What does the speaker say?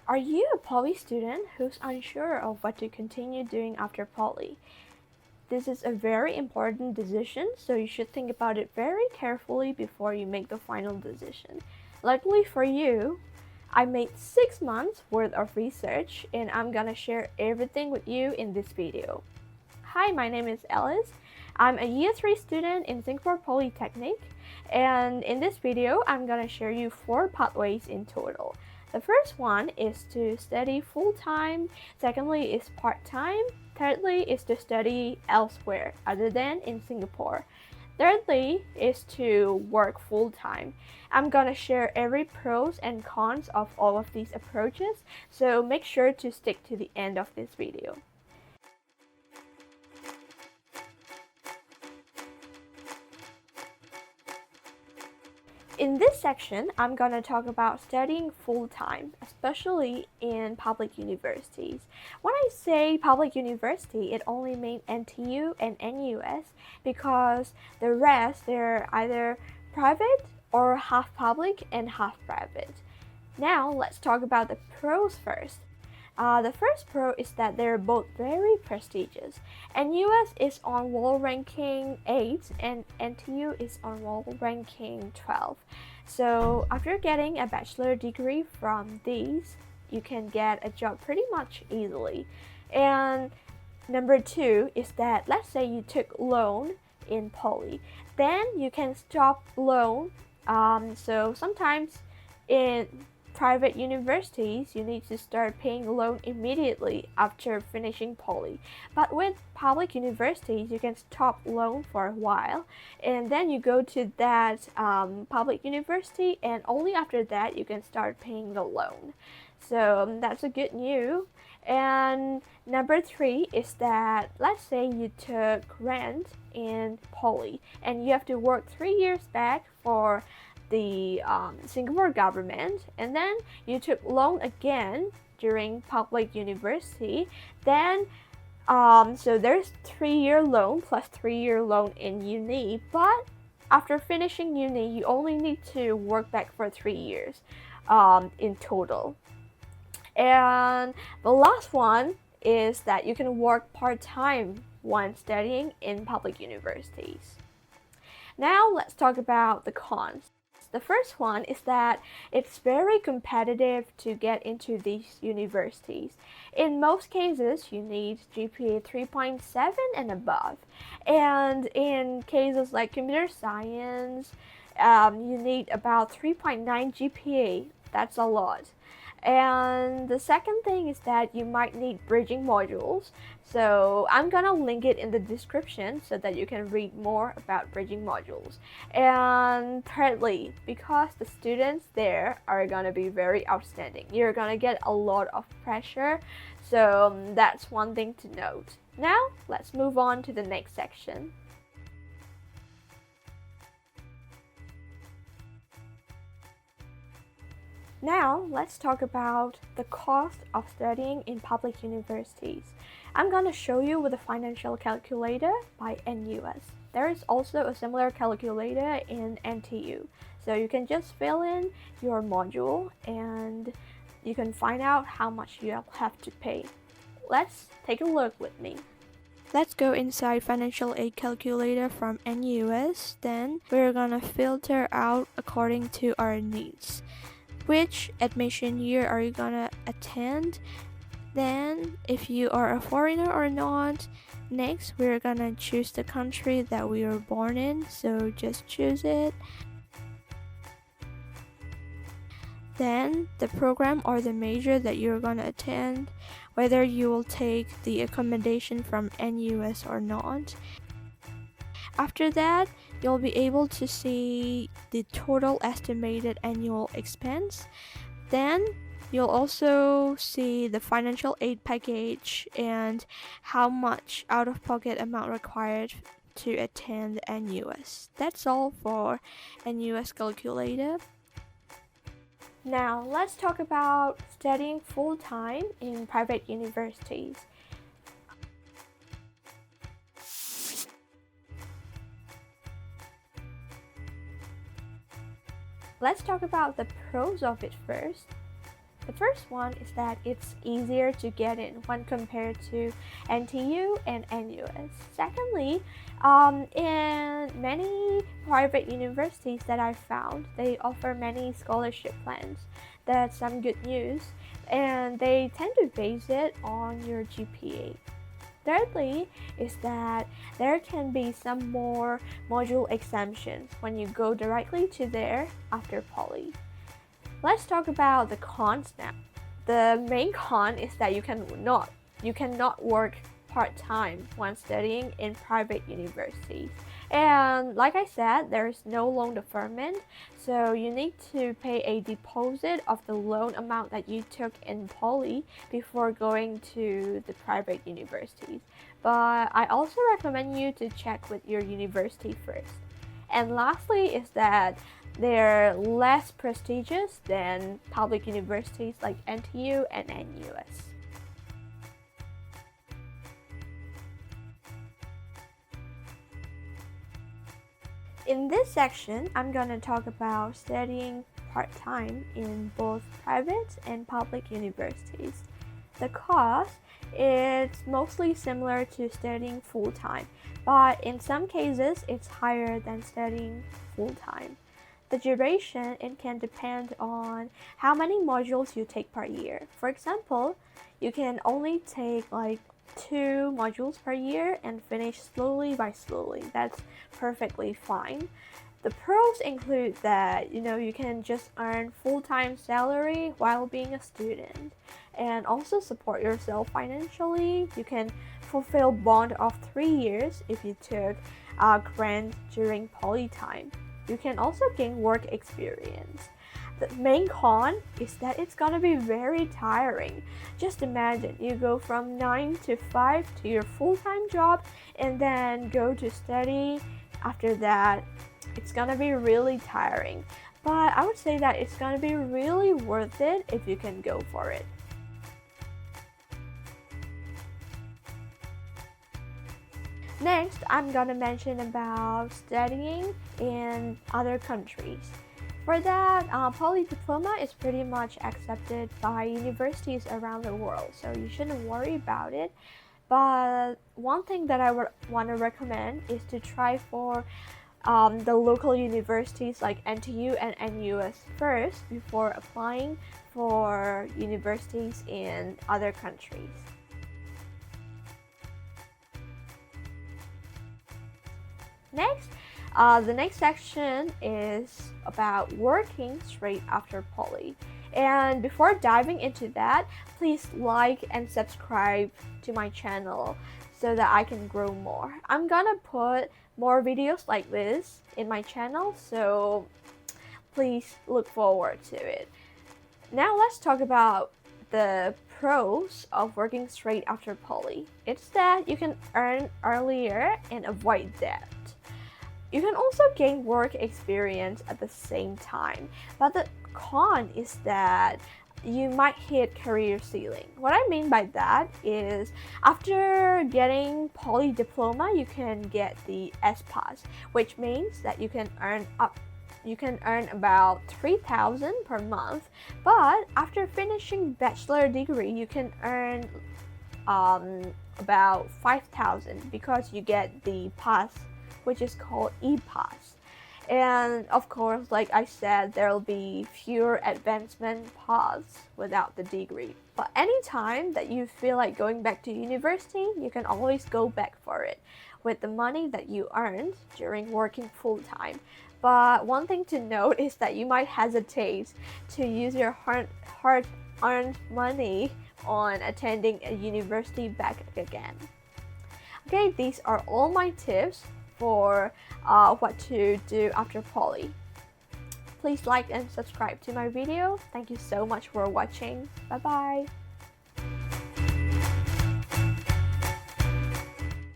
Are you a poly student who's unsure of what to continue doing after poly? This is a very important decision, so you should think about it very carefully before you make the final decision. Luckily for you, I made 6 months worth of research and I'm gonna share everything with you in this video. Hi, my name is Alice. I'm a Year 3 student in Singapore Polytechnic, and in this video, I'm gonna share you 4 pathways in total. The first one is to study full-time, secondly is part-time, thirdly is to study elsewhere other than in Singapore. Thirdly is to work full-time. I'm gonna share every pros and cons of all of these approaches, so make sure to stick to the end of this video. In this section, I'm gonna talk about studying full-time, especially in public universities. When I say public university, it only means NTU and NUS because the rest, they're either private or half public and half private. Now, let's talk about the pros first. The first pro is that they're both very prestigious. NUS is on world ranking 8 and NTU is on world ranking 12. So after getting a bachelor degree from these, you can get a job pretty much easily. And number 2 is that let's say you took loan in poly, then you can stop loan. So sometimes in private universities, you need to start paying loan immediately after finishing poly. But with public universities, you can stop loan for a while, and then you go to that public university, and only after that you can start paying the loan. So that's a good news. And number 3 is that let's say you took rent in poly, and you have to work 3 years back for the Singapore government, and then you took loan again during public university, then so there's 3-year loan plus 3-year loan in uni, but after finishing uni you only need to work back for 3 years in total. And the last one is that you can work part-time when studying in public universities. Now let's talk about the cons. The first one is that it's very competitive to get into these universities. In most cases, you need GPA 3.7 and above. And in cases like computer science, you need about 3.9 GPA. That's a lot. And the second thing is that you might need bridging modules. So I'm gonna link it in the description so that you can read more about bridging modules. And thirdly, because the students there are gonna be very outstanding, you're gonna get a lot of pressure. So that's one thing to note. Now let's move on to the next section. Now, let's talk about the cost of studying in public universities. I'm gonna show you with a financial calculator by NUS. There is also a similar calculator in NTU. So you can just fill in your module and you can find out how much you have to pay. Let's take a look with me. Let's go inside financial aid calculator from NUS. Then we're gonna filter out according to our needs. Which admission year are you gonna attend? Then if you are a foreigner or not. Next, we're gonna choose the country that we were born in, so just choose it. Then the program or the major that you're gonna attend, whether you will take the accommodation from NUS or not. After that, you'll be able to see the total estimated annual expense. Then you'll also see the financial aid package and how much out-of-pocket amount required to attend NUS. That's all for NUS calculator. Now let's talk about studying full-time in private universities. Let's talk about the pros of it first. The first one is that it's easier to get in when compared to NTU and NUS. Secondly, in many private universities that I found, they offer many scholarship plans. That's some good news, and they tend to base it on your GPA. Thirdly, is that there can be some more module exemptions when you go directly to there after poly. Let's talk about the cons now. The main con is that you cannot work part-time when studying in private universities. And like I said, there is no loan deferment, so you need to pay a deposit of the loan amount that you took in poly before going to the private universities. But I also recommend you to check with your university first. And lastly is that they're less prestigious than public universities like NTU and NUS. In this section, I'm going to talk about studying part-time in both private and public universities. The cost is mostly similar to studying full-time, but in some cases, it's higher than studying full-time. The duration, it can depend on how many modules you take per year. For example, you can only take like 2 modules per year and finish slowly. That's perfectly fine. The pros include that you can just earn full-time salary while being a student and also support yourself financially. You can fulfill bond of 3 years if you took a grant during poly time. You can also gain work experience. The main con is that it's gonna be very tiring. Just imagine you go from 9 to 5 to your full-time job and then go to study. After that, it's gonna be really tiring. But I would say that it's gonna be really worth it if you can go for it. Next, I'm gonna mention about studying in other countries. For that, poly diploma is pretty much accepted by universities around the world, so you shouldn't worry about it. But one thing that I would want to recommend is to try for the local universities like NTU and NUS first before applying for universities in other countries. Next, the next section is about working straight after poly. And before diving into that, please like and subscribe to my channel so that I can grow more. I'm gonna put more videos like this in my channel, so please look forward to it. Now let's talk about the pros of working straight after poly. It's that you can earn earlier and avoid debt. You can also gain work experience at the same time, but the con is that you might hit career ceiling. What I mean by that is after getting poly diploma, you can get the S-Pass, which means that you can earn about 3,000 per month, but after finishing bachelor degree, you can earn about 5,000 because you get the pass, which is called E-Pass. And of course, like I said, there will be fewer advancement paths without the degree. But anytime that you feel like going back to university, you can always go back for it with the money that you earned during working full-time. But one thing to note is that you might hesitate to use your hard-earned money on attending a university back again. Okay, these are all my tips for what to do after poly. Please like and subscribe to my video. Thank you so much for watching. Bye bye.